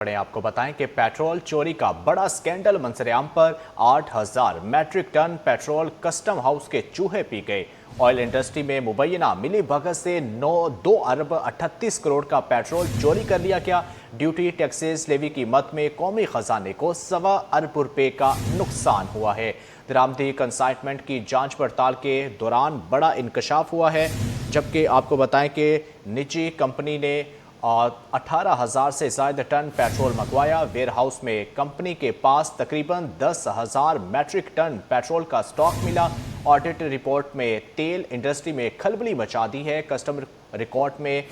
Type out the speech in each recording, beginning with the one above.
आपको बताएं कि पेट्रोल चोरी का बड़ा स्कैंडल मंजरेआम पर 8,000 metric ton petrol custom house के चूहे पी गए। ऑयल इंडस्ट्री में मुबैना मिली भगत से 2 अरब 38 करोड़ का पेट्रोल चोरी कर लिया गया। ड्यूटी टैक्सेस लेवी की मद में कौमी खजाने को 1.25 अरब रुपए का नुकसान हुआ है। दरामदी कंसाइनमेंट की जांच पड़ताल के दौरान बड़ा इंकशाफ हुआ है, जबकि आपको बताएं कि निजी कंपनी ने 18,000 से ज़्यादा टन पेट्रोल मंगवाया। वेयर हाउस में कंपनी के पास तकरीबन 10,000 मैट्रिक टन पेट्रोल का स्टॉक मिला। ऑडिट रिपोर्ट में तेल इंडस्ट्री में खलबली मचा दी है। कस्टम रिकॉर्ड में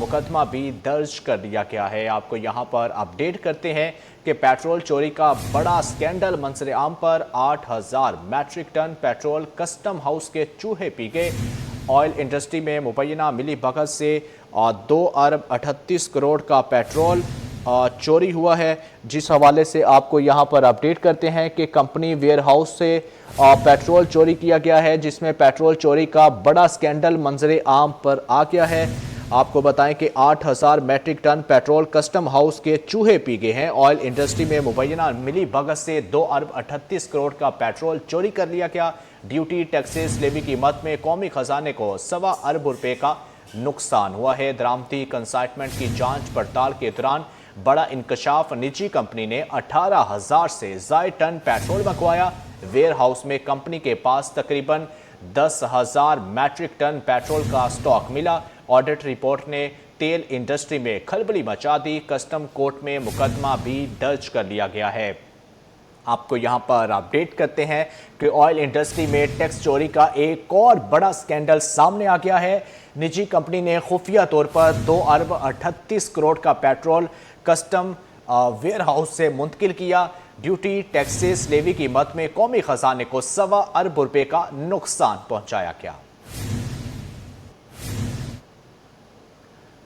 मुकदमा भी दर्ज कर लिया गया है। आपको यहां पर अपडेट करते हैं कि पेट्रोल चोरी का बड़ा स्कैंडल मंजरेआम पर 8,000 metric ton petrol custom house के चूहे पी गए। ऑयल इंडस्ट्री में मुबैना मिली भगत से 2 अरब 38 करोड़ का पेट्रोल चोरी हुआ है। जिस हवाले से आपको यहां पर अपडेट करते हैं कि कंपनी वेयर हाउस से पेट्रोल चोरी किया गया है, जिसमें पेट्रोल चोरी का बड़ा स्कैंडल मंजरे आम पर आ गया है। आपको बताएं कि 8,000 metric ton petrol custom house के चूहे पी गए हैं। ऑयल इंडस्ट्री में मुबैना मिली भगत से 2 अरब 38 करोड़ का पेट्रोल चोरी कर लिया गया। ड्यूटी टैक्सेस लेवी की मद में कौमी खजाने को 1.25 अरब रुपए का नुकसान हुआ है। दरामदी कंसाइनमेंट की जांच पड़ताल के दौरान बड़ा इंकशाफ, निजी कंपनी ने 18,000 से ज़ायद टन पेट्रोल मंगवाया। वेयर हाउस में कंपनी के पास तकरीबन 10,000 मैट्रिक टन पेट्रोल का स्टॉक मिला। ऑडिट रिपोर्ट ने तेल इंडस्ट्री में खलबली मचा दी। कस्टम कोर्ट में मुकदमा भी दर्ज कर लिया गया है। आपको यहां पर अपडेट करते हैं कि ऑयल इंडस्ट्री में टैक्स चोरी का एक और बड़ा स्कैंडल सामने आ गया है। निजी कंपनी ने खुफिया तौर पर 2 अरब 38 करोड़ का पेट्रोल कस्टम वेयर हाउस से मुंतकिल किया। ड्यूटी टैक्सेस लेवी की मद में कौमी खजाने को 1.25 अरब रुपए का नुकसान पहुंचाया गया।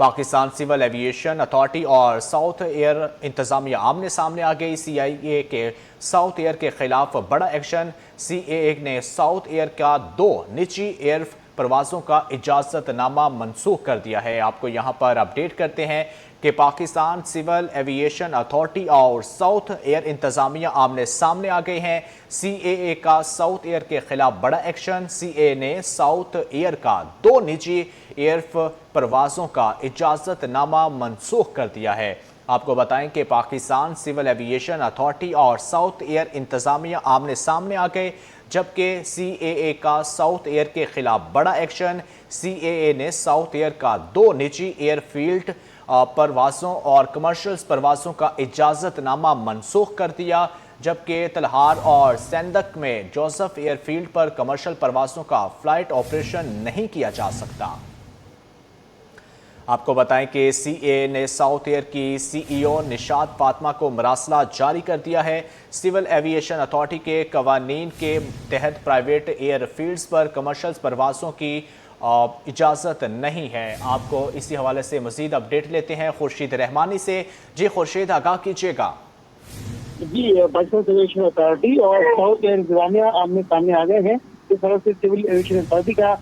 पाकिस्तान सिविल एविएशन अथॉरिटी और साउथ एयर इंतजामिया आमने सामने आ गई। CIA के साउथ एयर के खिलाफ बड़ा एक्शन। CAA ने साउथ एयर का 2 निजी एयर परवाज़ों का इजाज़तनामा मनसूख कर दिया है। आपको यहां पर अपडेट करते हैं कि पाकिस्तान सिविल एविएशन अथॉरिटी और साउथ एयर इंतजामिया आमने सामने आ गए हैं। CAA का साउथ एयर के खिलाफ बड़ा एक्शन। CAA ने साउथ एयर का 2 निजी एयर परवाज़ों का इजाज़तनामा मनसूख कर दिया है। आपको बताएं कि पाकिस्तान सिविल एविएशन अथॉरिटी और साउथ एयर इंतजामिया आमने सामने आ गए, जबकि CAA का साउथ एयर के खिलाफ बड़ा एक्शन। CAA ने साउथ एयर का 2 निजी एयरफील्ड परवाज़ों और कमर्शियल परवाज़ों का इजाज़तनामा मनसूख कर दिया, जबकि तलहार और सेंदक में जोसेफ एयरफील्ड पर कमर्शियल परवाज़ों का फ्लाइट ऑपरेशन नहीं किया जा सकता। आपको बताएं कि CAA ने साउथ एयर की CEO निशात फातिमा को मरासला जारी कर दिया है। सिविल एविएशन अथॉरिटी के कवानीन के तहत प्राइवेट एयरफील्ड्स पर कमर्शियल परवाज़ों की इजाज़त नहीं है। आपको इसी हवाले से मज़ीद अपडेट लेते हैं खुर्शीद रहमानी से। जी खुर्शीद, आगाह कीजिएगा। जी, पाकिस्तान सिविल एविएशन अथॉरिटी और साउथ एयर इंतजामिया आमने सामने आ गए हैं। इस तरह से सिविल एविएशन अथॉरिटी का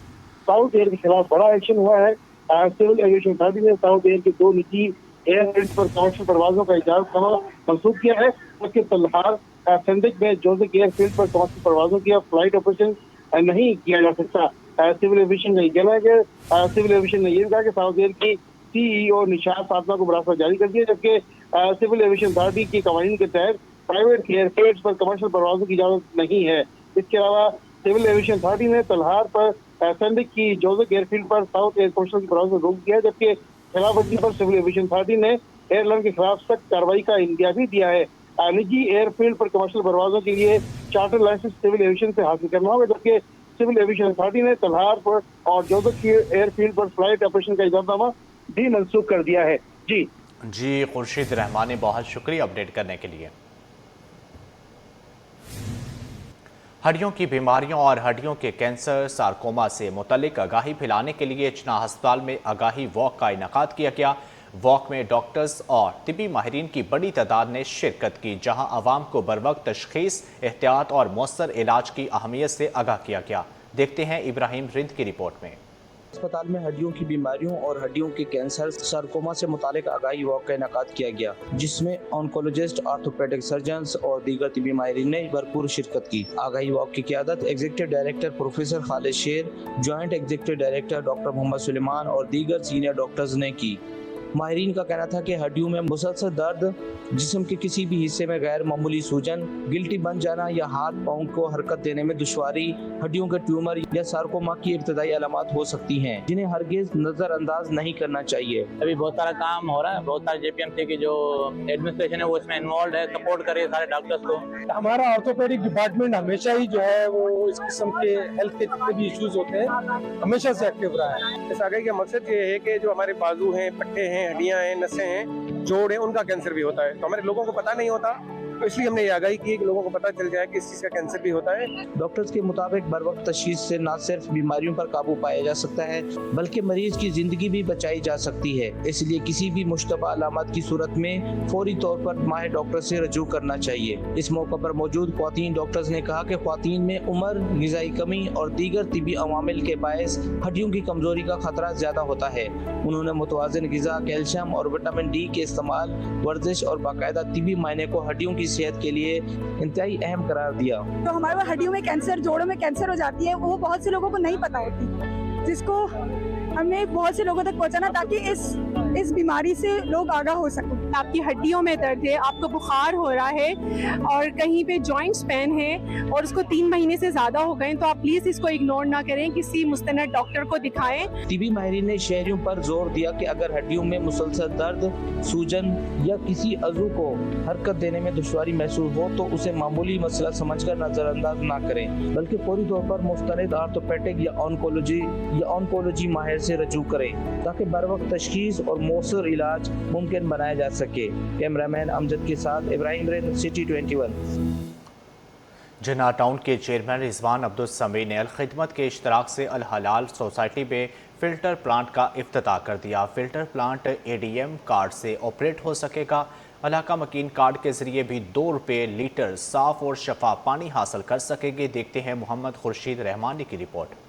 साउथ एयर के खिलाफ बड़ा एक्शन हुआ है। सिविल एविएशन अथॉरिटी ने साउथ एयर के 2 निजी एयरफील्ड पर कमर्शियल परवाज़ों का इजाज़तनामा मनसूख किया है, जबकि तलहार सेंदक में जोसेफ एयरफील्ड पर कमर्शियल परवाज़ों की फ्लाइट ऑपरेशन नहीं किया जा सकता। सिविल एविएशन ने कहना है कि सिविल एविएशन ने यह कहा कि साउथ एयर की CEO निशात फातिमा को मरासला जारी कर दिया, जबकि सिविल एविएशन अथॉरिटी के कवानीन के तहत प्राइवेट एयरफील्ड पर कमर्शियल परवाज़ों की इजाज़त नहीं है। इसके अलावा सिविल एविएशन अथॉरिटी ने तलहार पर सेंदक की जोसेफ एयरफील्ड पर साउथ एयर कमर्शियल की परवाज़ रोक दिया है, जबकि खिलाफवर्जी पर सिविल एविएशन अथॉरिटी ने एयरलाइन के खिलाफ सख्त कार्रवाई का इंदिया भी दिया है। निजी एयरफील्ड पर कमर्शियल परवाज़ों के लिए चार्टर लाइसेंस सिविल एविएशन से हासिल करना होगा, जबकि सिविल एविएशन अथॉरिटी ने तलहार पर और जोसेफ एयरफील्ड पर फ्लाइट ऑपरेशन का इजाज़तनामा भी मनसूख कर दिया है। जी खुर्शीद रहमानी, बहुत शुक्रिया अपडेट करने के लिए। हड्डियों की बीमारियों और हड्डियों के कैंसर सार्कोमा से मुतल्लिक आगाही फैलाने के लिए जिनाह अस्पताल में आगाही वॉक का इनेकाद किया गया। वॉक में डॉक्टर्स और तिबी माहिरीन की बड़ी तादाद ने शिरकत की, जहां आवाम को बरवक्त तशखीस, एहतियात और मौसर इलाज की अहमियत से आगाह किया गया। देखते हैं इब्राहिम रिंद की रिपोर्ट में। अस्पताल में हड्डियों की बीमारियों और हड्डियों के कैंसर सार्कोमा से मुतालिक आगाही वॉक का इनेकाद किया गया, जिसमें ऑन्कोलॉजिस्ट, ऑर्थोपेडिक सर्जन्स और दीगर तिबी माहिरीन ने भरपूर शिरकत की। आगाही वॉक की क़यादत executive director professor Khalid Sher, joint executive director doctor Mohammad Sulaiman और दीगर सीनियर डॉक्टर्स ने की। माहिरीन का कहना था कि हड्डियों में मुसलसल दर्द, जिस्म के किसी भी हिस्से में गैर मामूली सूजन, गिल्टी बन जाना या हाथ पाँव को हरकत देने में दुश्वारी, हड्डियों के ट्यूमर या सार्कोमा की इब्तदाई अलामात हो सकती हैं, जिन्हें हरगिज नज़रअंदाज नहीं करना चाहिए। अभी बहुत सारा काम हो रहा है, बहुत सारे JPMC की जो एडमिनिस्ट्रेशन है वो इसमें इन्वॉल्व है, सपोर्ट करे सारे डॉक्टर्स को। हमारा ऑर्थोपेडिक डिपार्टमेंट हमेशा ही जो है वो इस किस्म के हेल्थ के जितने भी इश्यूज होते हैं हमेशा से एक्टिव रहा है। इस आगे का मकसद ये है कि जो हमारे बाजू हैं, पट्टे हैं, हड्डियां हैं, नसें हैं, जोड़ हैं, उनका कैंसर भी होता है। तो हमारे लोगों को पता नहीं होता, तो इसलिए हमने ये आगाही की कि लोगों को पता चल जाए कि इस चीज़ का कैंसर भी होता है। डॉक्टर्स के मुताबिक बर वक्त तशखीस से न सिर्फ बीमारियों पर काबू पाया जा सकता है, बल्कि मरीज की जिंदगी भी बचाई जा सकती है। इसलिए किसी भी मुश्तबा अलामत की सूरत में फौरी तौर पर माहिर डॉक्टर से रजू करना चाहिए। इस मौके पर मौजूद ख्वातीन डॉक्टर्स ने कहा कि ख्वातीन में उम्र, ग़िज़ाई कमी और दीगर तिबी अवामिल के बायस हड्डियों की कमजोरी का खतरा ज्यादा होता है। उन्होंने मुतवाज़िन ग़िज़ा, कैल्शियम और विटामिन D के इस्तेमाल, वर्जिश और बाकायदा तिबी मायने को हड्डियों की सेहत के लिए इंतहाई अहम करार दिया। तो हमारे हड्डियों में कैंसर, जोड़ों में कैंसर हो जाती है, वो बहुत से लोगों को नहीं पता होती, जिसको हमें बहुत से लोगों तक पहुंचाना ताकि इस बीमारी से लोग आगाह हो सकें। आपकी हड्डियों में दर्द है, आपको बुखार हो रहा है और कहीं पे जॉइंट्स पेन है और उसको 3 महीने से ज़्यादा हो गए, तो आप प्लीज़ इसको इग्नोर ना करें, किसी मुस्तनद डॉक्टर को दिखाएं। तिबी माहिरीन ने शहरियों पर जोर दिया कि अगर हड्डियों में मुसलसल दर्द, सूजन या किसी अज़ू को हरकत देने में दुश्वारी महसूस हो तो उसे मामूली मसला समझकर नज़रअंदाज ना करें, बल्कि फौरी तौर पर मुस्तनद ऑर्थोपेडिक या ऑन्कोलॉजी माहिर से रजू करें, ताकि बर वक्त तशखीस और मौसर इलाज मुमकिन बनाया जा सके। कैमरामैन अमजद के साथ इब्राहिम रेन, सिटी 21। जिन्ना टाउन के चेयरमैन रिजवान अब्दुल समी ने अल-खिदमत के इश्तराक से अल हलाल सोसाइटी में फ़िल्टर प्लांट का इफ्तिताह कर दिया। फ़िल्टर प्लांट ADM कार्ड से ऑपरेट हो सकेगा। इलाका मकीन कार्ड के ज़रिए भी 2 रुपये लीटर साफ़ और शफाफ पानी हासिल कर सकेंगे। देखते हैं मोहम्मद खुर्शीद रहमानी की रिपोर्ट।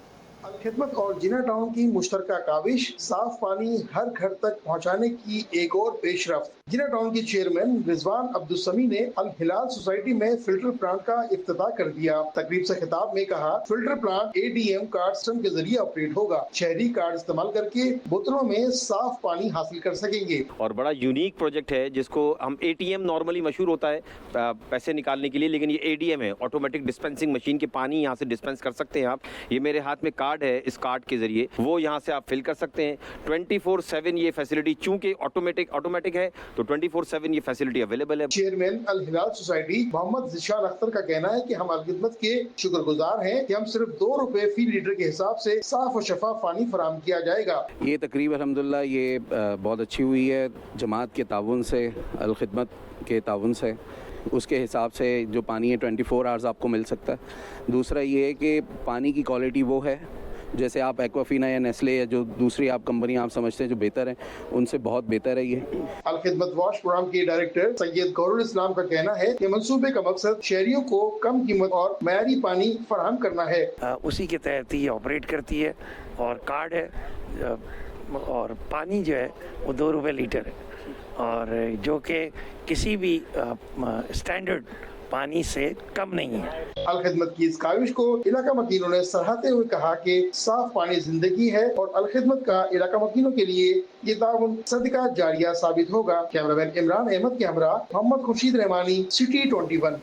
खिदमत और जिन्ना टाउन की मुश्तरका काविश साफ पानी हर घर तक पहुंचाने की एक और पेशरफ्त। जिन्ना टाउन के चेयरमैन रिजवान अब्दुल समी ने अल हिलाल सोसाइटी में फिल्टर प्लांट का इफ्तिताह कर दिया। तकरीब से खिताब में कहा, filter plant ADM card system के जरिए ऑपरेट होगा। शहरी कार्ड इस्तेमाल करके बोतलों में साफ पानी हासिल कर सकेंगे। और बड़ा यूनिक प्रोजेक्ट है जिसको हम ATM नॉर्मली मशहूर होता है पैसे निकालने के लिए, लेकिन ये ADM है, ऑटोमेटिक डिस्पेंसिंग मशीन के पानी यहाँ से डिस्पेंस कर सकते हैं आप। ये मेरे हाथ में कार्ड है, इस कार्ड के जरिए वो यहाँ से आप फिल कर सकते हैं। 24/7 ये फैसिलिटी, चूंकि ऑटोमेटिक है तो 24/7 ये फैसिलिटी अवेलेबल है। चेयरमैन अल हिलाल सोसाइटी मोहम्मद जिशान अख्तर का कहना है कि हम अल-खिदमत के शुक्रगुजार हैं कि हम सिर्फ 2 रुपए फी लीटर के हिसाब से साफ और शफाफ पानी फराहम किया जाएगा। ये तकरीब अल्हम्दुलिल्लाह ये बहुत अच्छी हुई है, जमात के ताउन से, अल-खिदमत के ताउन से। उसके हिसाब से जो पानी है 24 आवर्स आपको मिल सकता है। दूसरा ये है कि पानी की क्वालिटी वो है जैसे आप एक्वाफिना या नेस्ले या जो दूसरी आप कंपनी आप समझते हैं जो बेहतर है, उनसे बहुत बेहतर है ये। अल-खिदमत वॉश प्रोग्राम के डायरेक्टर सैयद गौरुल इस्लाम का कहना है कि मंसूबे का मकसद शहरियों को कम कीमत और मयारी पानी फराहम करना है। उसी के तहत ये ऑपरेट करती है और कार्ड है और पानी जो है वो 2 रुपये लीटर है, और जो कि किसी भी स्टैंडर्ड पानी से कम नहीं है। अल-खिदमत की इस काविश को इलाका मकीनों ने सराहते हुए कहा कि साफ पानी जिंदगी है और अल-खिदमत का इलाका मकीनों के लिए ये ताउन सदका जारिया साबित होगा। कैमरामैन इमरान अहमद के हमरा मोहम्मद खुर्शीद रहमानी, सिटी 21।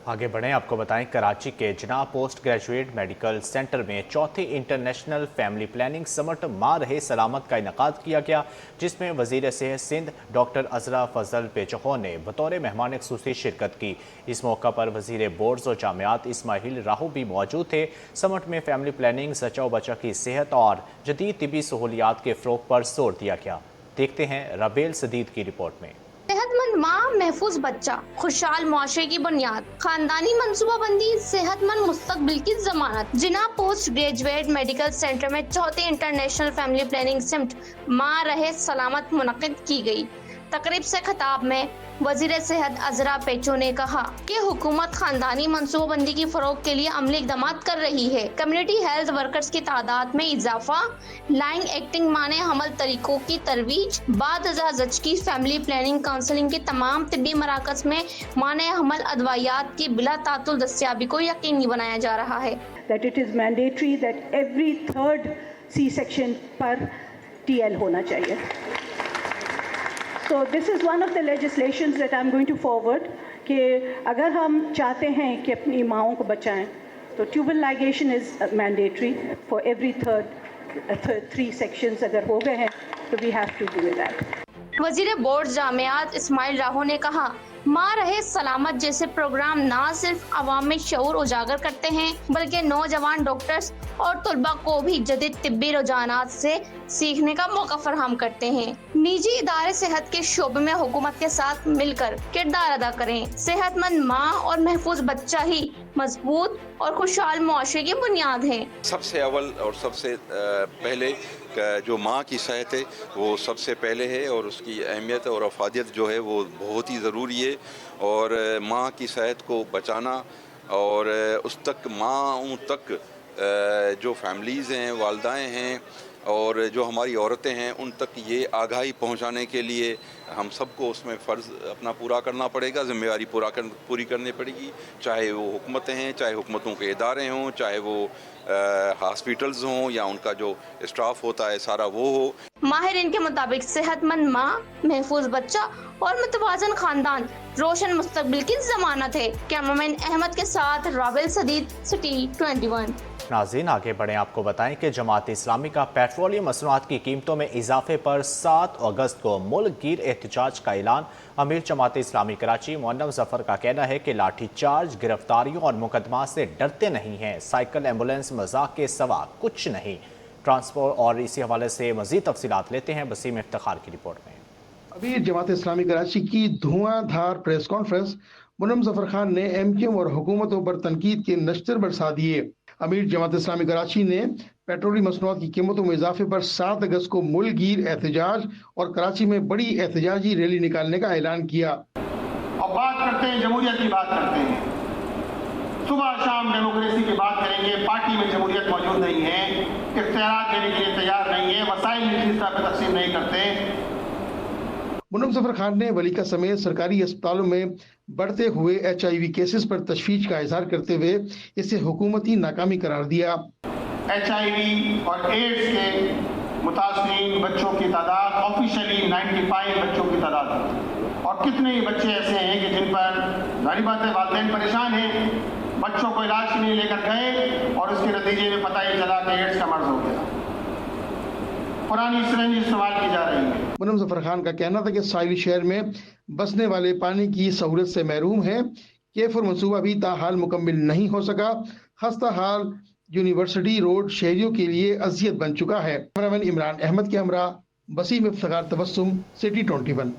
आगे बढ़ें, आपको बताएं कराची के जिन्ना पोस्ट ग्रेजुएट मेडिकल सेंटर में चौथे इंटरनेशनल फैमिली प्लानिंग समिट माँ रहे सलामत का इनेकाद किया गया, जिसमें वज़ीर सेहत सिंध डॉक्टर अजरा फजल पेचको ने बतौर मेहमान ख़ुसूसी शिरकत की। इस मौका पर वज़ीर बोर्ड्स और जामियात इस्माइल राहू भी मौजूद थे। समिट में फैमिली प्लानिंग, जच्चा व बच्चा की सेहत और जदीद तिबी सहूलियात के फ़रोग़ पर जोर दिया गया। देखते हैं रबेल सदीद की रिपोर्ट में। सेहतमंद माँ, महफूज बच्चा, खुशहाल मुआशरे की बुनियाद, खानदानी मंसूबाबंदी, सेहतमंद मुस्तकबिल की जमानत। जिन्ना पोस्ट ग्रेजुएट मेडिकल सेंटर में चौथे इंटरनेशनल फैमिली प्लानिंग समिट माँ रहे सलामत मुनक्किद की गई। तकरीब से खिताब में वजीर सेहत अजरा पेचो ने कहा कि हुकूमत खानदानी मनसूबाबंदी की फरोग के लिए अमली इकदाम कर रही है। कम्युनिटी हेल्थ वर्कर्स की तादाद में इजाफा, लाइंग एक्टिंग माने हमल तरीकों की तरवीज, बाद जज की फैमिली प्लानिंग काउंसलिंग के तमाम तिब्बी मराकज में माने हमल अदवायात की बिला तातुल दस्तियाबी को यकीनी बनाया जा रहा है। That it is mandatory that every third C-section पर TL होना चाहिए. So this is one of the legislations that I'm going to forward कि अगर हम चाहते हैं कि अपनी माँओं को बचाएं तो tubal ligation is mandatory for every third 3 sections अगर हो गए हैं तो we have to do that. वजीर बोर्ड जामियात इस्माइल राहो ने कहा, माँ रहे सलामत जैसे प्रोग्राम न सिर्फ अवाम में शऊर उजागर करते हैं बल्कि नौजवान डॉक्टर्स और तलबा को भी जदीद तिब्बी रुझानात से सीखने का मौका फराहम करते हैं। निजी इदारे सेहत के शोबे में हुकूमत के साथ मिलकर किरदार अदा करें। सेहतमंद माँ और महफूज बच्चा ही मजबूत और खुशहाल मुआशरे की बुनियाद है। सबसे अव्वल और सबसे पहले जो माँ की सेहत है वो सबसे पहले है और उसकी अहमियत और अफादियत जो है वो बहुत ही ज़रूरी है। और माँ की सेहत को बचाना और उस तक माँ तक जो फैमिलीज़ हैं, वालदाएँ हैं और जो हमारी औरतें हैं उन तक ये आगाही पहुंचाने के लिए हम सबको उसमें फ़र्ज़ अपना पूरा करना पड़ेगा, ज़िम्मेदारी पूरी करनी पड़ेगी, चाहे वो हुकूमतें हैं, चाहे हुकूमतों के इदारे हों, चाहे वो हॉस्पिटल्स हों या उनका जो स्टाफ होता है सारा वो हो। माहिरीन के मुताबिक सेहतमंद माँ, महफूज बच्चा और मुतवाज़न खानदान रोशन मुस्तकबिल की जमानत है। कैमरामैन अहमद के साथ राबिल सदीद, सिटी 21। नाज़रीन आगे बढ़ें, आपको बताएं कि जमात इस्लामी का पेट्रोलियम मसनूआत की कीमतों में इजाफे पर 7 अगस्त को मुल्क गिर एहतजाज का ऐलान। अमीर जमात इस्लामी कराची मुअन्नम जफर का कहना है कि लाठी चार्ज, गिरफ्तारियों और मुकदमा से डरते नहीं हैं। साइकिल एम्बुलेंस मजाक के सिवा कुछ नहीं। ट्रांसपोर्ट और इसी हवाले से मज़ीद तफसीलात लेते हैं वसीम इफ्तिखार की रिपोर्ट में। अमीर जमात इस्लामी कराची की धुआंधार प्रेस कॉन्फ्रेंस। मुअन्नम जफर खान ने MQM और हुकूमतों पर तनकीद के नश्तर बरसा दिए। अमीर जमात इस्लामी कराची ने पेट्रोलियम मसनूआत की कीमतों में इजाफे पर 7 अगस्त को मुल्कगीर एहतजाज और कराची में बड़ी एहतजाजी रैली निकालने का ऐलान किया। और बात करते हैं जमहूरियत की बात करते हैं, सुबह शाम डेमोक्रेसी की बात करेंगे, पार्टी में जमहूरियत मौजूद नहीं है, इख्तियारात देने के लिए तैयार नहीं है, वसाइल निजी स्तर पर तकसीम नहीं करते। मुअन्नम जफर खान ने वलीका समेत सरकारी अस्पतालों में बढ़ते हुए HIV केसेस पर तशवीश का इजहार करते हुए इसे हुकूमती नाकामी करार दिया। HIV और एड्स के मुतासरीन बच्चों की तादाद ऑफिशियली 95 बच्चों की तादाद है और कितने ही बच्चे ऐसे हैं कि जिन पर जाहिर बात है वालिदैन परेशान हैं, बच्चों को इलाज के लिए लेकर गए और उसके नतीजे में पता ही चला कि एड्स का मर्ज हो गया। पुरानी सिरिंज इस्तेमाल की जा रही है। मुअन्नम जफर खान का कहना था कि साहिली शहर में बसने वाले पानी की सहूलत से महरूम है। केफर मंसूबा भी ताहाल मुकम्मिल नहीं हो सका। खस्ता हाल यूनिवर्सिटी रोड शहरियों के लिए अजियत बन चुका है। कैमरामैन इमरान अहमद के हमरा वसीम इफ्तिखार तबस्सुम, सिटी 21।